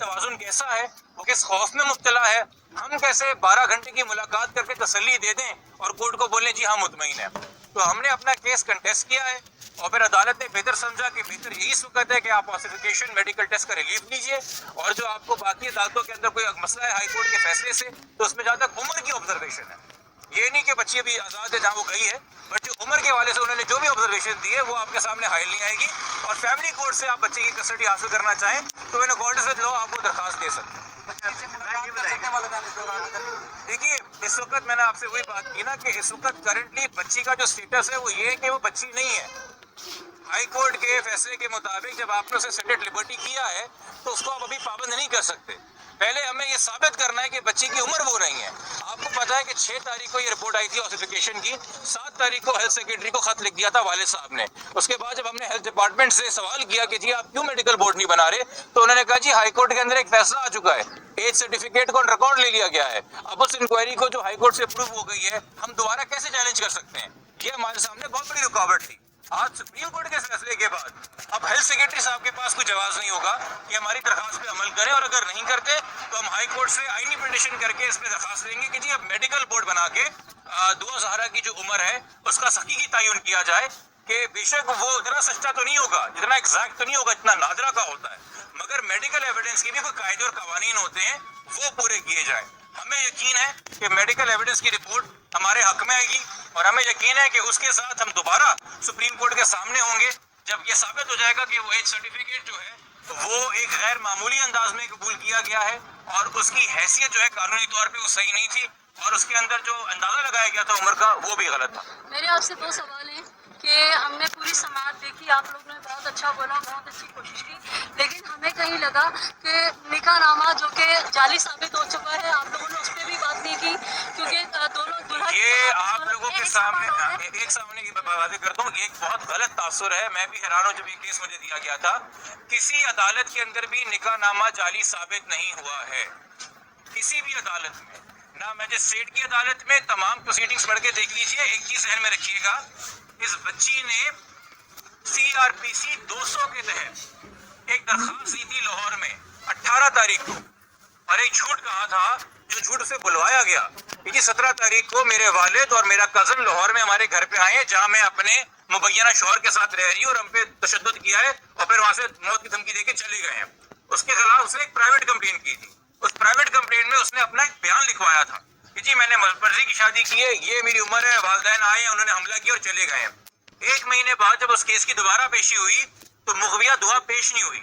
توازن کیسا ہے, وہ کس خوف میں مبتلا ہے. ہم کیسے 12 گھنٹے کی ملاقات کر کے تسلی دے دیں اور کورٹ کو بولیں جی ہاں مطمئن ہے. تو ہم نے اپنا کیس کنٹیسٹ کیا ہے اور پھر عدالت نے بہتر سمجھا کہ بہتر یہی وقت ہے کہ آپ فالسیفیکیشن میڈیکل ٹیسٹ کا ریلیف لیجئے, اور جو آپ کو باقی عدالتوں کے اندر کوئی مسئلہ ہے ہائی کورٹ کے فیصلے سے, تو اس میں جہاں تک عمر کی آبزرویشن ہے, یہ نہیں کہ بچی ابھی آزاد ہے جہاں وہ گئی ہے, بٹ جو عمر کے حوالے سے انہوں نے جو بھی آبزرویشن دی ہے وہ آپ کے سامنے حائل نہیں آئے گی. اور فیملی کورٹ سے آپ بچے کی کسٹڈی حاصل کرنا چاہیں تو ان اکارڈنس ود لاء آپ کو درخواست دے سکتے ہیں. دیکھیے اس وقت میں نے آپ سے وہی بات کی نا کہ اس وقت کرنٹلی بچی کا جو سٹیٹس ہے وہ یہ ہے کہ وہ بچی نہیں ہے. ہائی کورٹ کے فیصلے کے مطابق جب آپ نے اسے سیٹڈ لبرٹی کیا ہے تو اس کو آپ ابھی پابند نہیں کر سکتے. پہلے ہمیں یہ ثابت کرنا ہے کہ بچی کی عمر وہ نہیں ہے. آپ کو پتا ہے کہ 6 تاریخ کو یہ رپورٹ آئی تھی آسیفیکیشن کی, 7 تاریخ کو ہیلتھ سیکرٹری کو خط لکھ دیا تھا والد صاحب نے. اس کے بعد جب ہم نے ہیلتھ ڈپارٹمنٹ سے سوال کیا کہ جی آپ کیوں میڈیکل بورڈ نہیں بنا رہے, تو انہوں نے کہا جی ہائی کورٹ کے اندر ایک فیصلہ آ چکا ہے, ایج سرٹیفکیٹ کو ریکارڈ لے لیا گیا ہے. اب اس انکوائری کو جو ہائی کورٹ سے اپروو ہو گئی ہے ہم دوبارہ کیسے چیلنج کر سکتے ہیں؟ یہ ہمارے سامنے بہت بڑی رکاوٹ تھی. آج سپریم کورٹ کے فیصلے کے بعد اب ہیلتھ سیکرٹری صاحب کے پاس کوئی جواز نہیں ہوگا کہ ہماری درخواست پہ عمل کریں, اور اگر نہیں کرتے تو ہم ہائی کورٹ سے آئینی پٹیشن کر کے اس پہ درخواست دیں گے کہ جی اب میڈیکل بورڈ بنا کے دعا زہرا کی جو عمر ہے اس کا حقیقی تعین کیا جائے کہ بے شک وہ اتنا سچا تو نہیں ہوگا, جتنا ایگزیکٹ تو نہیں ہوگا جتنا نادرا کا ہوتا ہے, مگر میڈیکل ایویڈنس کے بھی کوئی قاعدے اور قوانین ہوتے ہیں وہ پورے کیے جائیں. ہمیں یقین ہے کہ میڈیکل ایویڈنس کی رپورٹ ہمارے حق میں آئے گی, اور ہمیں یقین ہے کہ اس کے ساتھ ہم دوبارہ سپریم کورٹ کے سامنے ہوں گے جب یہ ثابت ہو جائے گا کہ وہ ایج سرٹیفکیٹ جو ہے وہ ایک غیر معمولی انداز میں قبول کیا گیا ہے اور اس کی حیثیت جو ہے قانونی طور پہ وہ صحیح نہیں تھی, اور اس کے اندر جو اندازہ لگایا گیا تھا عمر کا وہ بھی غلط تھا. میرے آپ سے 2 سوال ہیں کہ ہم نے پوری سماعت دیکھی, آپ لوگوں نے بہت اچھا بولا, بہت اچھی کوشش کی, لیکن ہمیں کہیں لگا کہ نکاح نامہ جو کہ جعلی ثابت ہو چکا ہے, آپ لوگوں نے اس پہ بھی بات نہیں کی, کیونکہ دونوں دلہن یہ آپ لوگوں کے سامنے ایک سامنے کی بات کرتا ہوں, ایک بہت غلط تاثر ہے. میں بھی حیران ہوں جب یہ کیس مجھے دیا گیا تھا, کسی عدالت کے اندر بھی نکاح نامہ جعلی ثابت نہیں ہوا ہے, کسی بھی عدالت میں نہ. میجسٹریٹ کی عدالت میں تمام پروسیڈنگز پڑھ کے دیکھ لیجئے. ایک چیز ذہن میں رکھیے گا, اس بچی نے CRPC 200 کے تحت ایک درخواست دی تھی لاہور میں 18 تاریخ کو, اور ایک جھوٹ کہا تھا جو جھوٹ اسے بلوایا گیا کہ 17 تاریخ کو میرے والد اور میرا کزن لاہور میں ہمارے گھر پہ آئے ہیں جہاں میں اپنے مبینہ شوہر کے ساتھ رہ رہی ہوں, اور ہم پہ تشدد کیا ہے اور پھر وہاں سے موت کی دھمکی دے کے چلے گئے ہیں. اس کے خلاف اس نے ایک پرائیویٹ کمپلین کی تھی. اس پرائیویٹ کمپلین میں اس نے اپنا ایک بیان لکھوایا تھا کہ جی میں نے مرضی کی شادی کی ہے, یہ میری عمر ہے, والدین آئے ہیں, انہوں نے حملہ کیا اور چلے گئے ہیں. 1 مہینے بعد جب اس کیس کی دوبارہ پیشی ہوئی تو مغویہ دعا پیش نہیں ہوئی,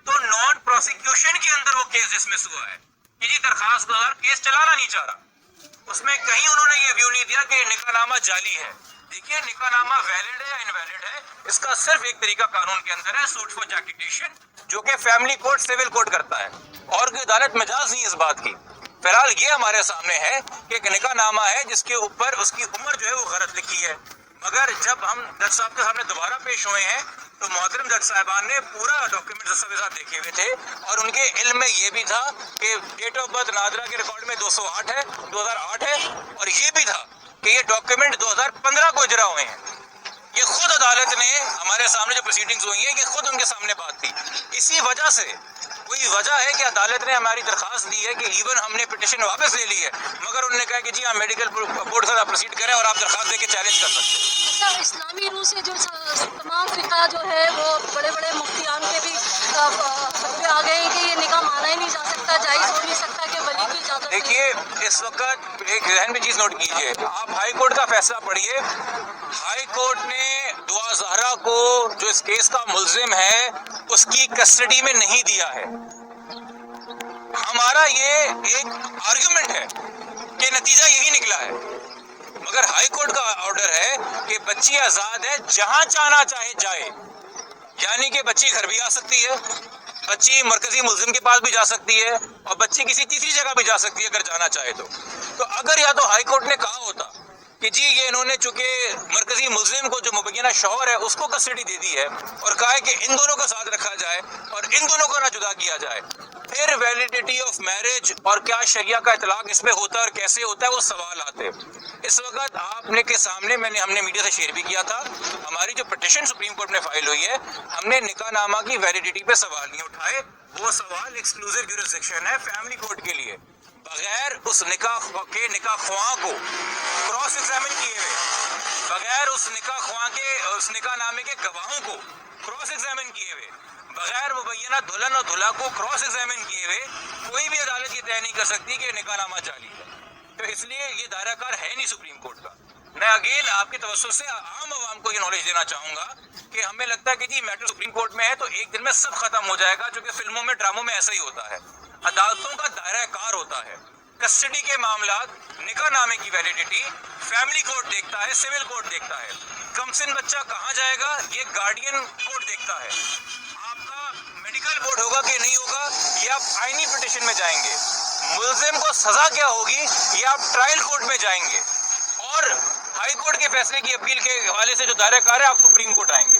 تو نان پروسیکیوشن کے اندر وہ کیس ڈسمس ہوا ہے کہ جی درخواست گزار کیس چلانا نہیں چاہ رہا. اس میں کہیں انہوں نے یہ ویو نہیں دیا کہ نکاح نامہ جعلی ہے. دیکھیے نکاح نامہ ویلڈ ہے یا انویلڈ ہے, اس کا صرف ایک طریقہ قانون کے اندر ہے, سوٹ فور جیکٹیشن, جو کہ فیملی کورٹ سول کورٹ کرتا ہے, اور کوئی عدالت مجاز نہیں اس بات کی. فی الحال یہ ہمارے سامنے ہے کہ ایک نکاح نامہ ہے جس کے اوپر اس کی عمر جو ہے وہ غلط لکھی ہے, مگر جب ہم جج صاحب کے سامنے دوبارہ پیش ہوئے ہیں تو محترم جج صاحبان نے پورا ڈاکیومنٹ دستاویزات دیکھے ہوئے تھے, اور ان کے علم میں یہ بھی تھا کہ ڈیٹ آف برتھ نادرا کے ریکارڈ میں 208 ہے, 2008 ہے, اور یہ بھی تھا کہ یہ ڈاکیومنٹ 2015 کو اجرا ہوئے ہیں. یہ خود عدالت نے ہمارے سامنے جو پروسیڈنگز ہوئی ہیں یہ خود ان کے سامنے بات تھی. اسی وجہ سے کوئی وجہ ہے کہ عدالت نے ہماری درخواست دی ہے کہ ایون ہم نے پٹیشن واپس لے لی ہے, مگر انہوں نے کہا کہ جی آپ میڈیکل بورڈ سے پروسیڈ کریں اور آپ درخواست دے کے چیلنج کر سکتے ہیں. اچھا, اسلامی روح سے جو تمام فقہ جو ہے وہ بڑے بڑے مفتیان کے بھی فتوے آ گئے ہیں کہ یہ نکاح مانا ہی نہیں جا سکتا, جائز ہو نہیں سکتا کہ ولی کی اجازت. دیکھیے اس وقت ایک ذہن میں چیز نوٹ کیجئے, آپ ہائی کورٹ کا فیصلہ پڑھیے. ہائی کورٹ نے دعا زہرا کو جو اس کیس کا ملزم ہے اس کی کسٹڈی میں نہیں دیا ہے. ہمارا یہ ایک آرگیومنٹ ہے کہ نتیجہ یہی نکلا ہے, مگر ہائی کورٹ کا آرڈر ہے کہ بچی آزاد ہے, جہاں چاہنا چاہے جائے, یعنی کہ بچی گھر بھی آ سکتی ہے, بچی مرکزی ملزم کے پاس بھی جا سکتی ہے, اور بچی کسی تیسری جگہ بھی جا سکتی ہے اگر جانا چاہے تو. تو اگر یا تو ہائی کورٹ نے کہا ہوتا کہ جی یہ انہوں نے چونکہ مرکزی ملزم کو جو مبینہ شوہر ہے اس کو کسٹڈی دے دی ہے اور کہا ہے کہ ان دونوں کو ساتھ رکھا جائے اور ان دونوں کو نہ جدا کیا جائے، پھر ویلیڈیٹی آف میرج اور کیا شریعہ کا اطلاق اس میں ہوتا ہے اور کیسے ہوتا ہے وہ سوال آتے ہیں۔ اس وقت آپ نے کے سامنے ہم نے میڈیا سے شیئر بھی کیا تھا، ہماری جو پٹیشن سپریم کورٹ میں فائل ہوئی ہے، ہم نے نکاح نامہ کی ویلیڈیٹی پہ سوال نہیں اٹھائے، وہ سوال ایکسکلوزیو جورسڈکشن ہے فیملی کورٹ کے لیے، بغیر اس نکاح کے نکاح خواہ کو کراس ایگزامن کیے ہوئے، بغیر اس نکاح خواہ کے اس نکاح نامے کے گواہوں کو کراس ایگزامن کیے ہوئے، بغیر مبینہ دلہن اور دلہا کو کراس ایگزامن کیے ہوئے کوئی بھی عدالت یہ طے نہیں کر سکتی کہ نکاح نامہ جعلی ہے۔ تو اس لیے یہ دائرہ کار ہے نہیں سپریم کورٹ کا۔ میں اگین آپ کے توسط سے عام عوام کو یہ نالج دینا چاہوں گا کہ ہمیں لگتا ہے کہ جی میٹر سپریم کورٹ میں ہے تو ایک دن میں سب ختم ہو جائے گا، چونکہ فلموں میں ڈراموں میں ایسا ہی ہوتا ہے، عدالتوں کا دائرہ کار ہوتا ہے، کسٹڈی کے معاملات، نکاح نامے کی ویلیڈیٹی فیملی کورٹ دیکھتا ہے، سول کورٹ دیکھتا ہے، کم سن بچہ کہاں جائے گا یہ گارڈین کورٹ دیکھتا ہے، آپ کا میڈیکل بورڈ ہوگا کہ نہیں ہوگا یہ آپ آئینی پٹیشن میں جائیں گے، ملزم کو سزا کیا ہوگی یہ آپ ٹرائل کورٹ میں جائیں گے، اور ہائی کورٹ کے فیصلے کی اپیل کے حوالے سے جو دائرہ کار ہے آپ سپریم کورٹ آئیں گے۔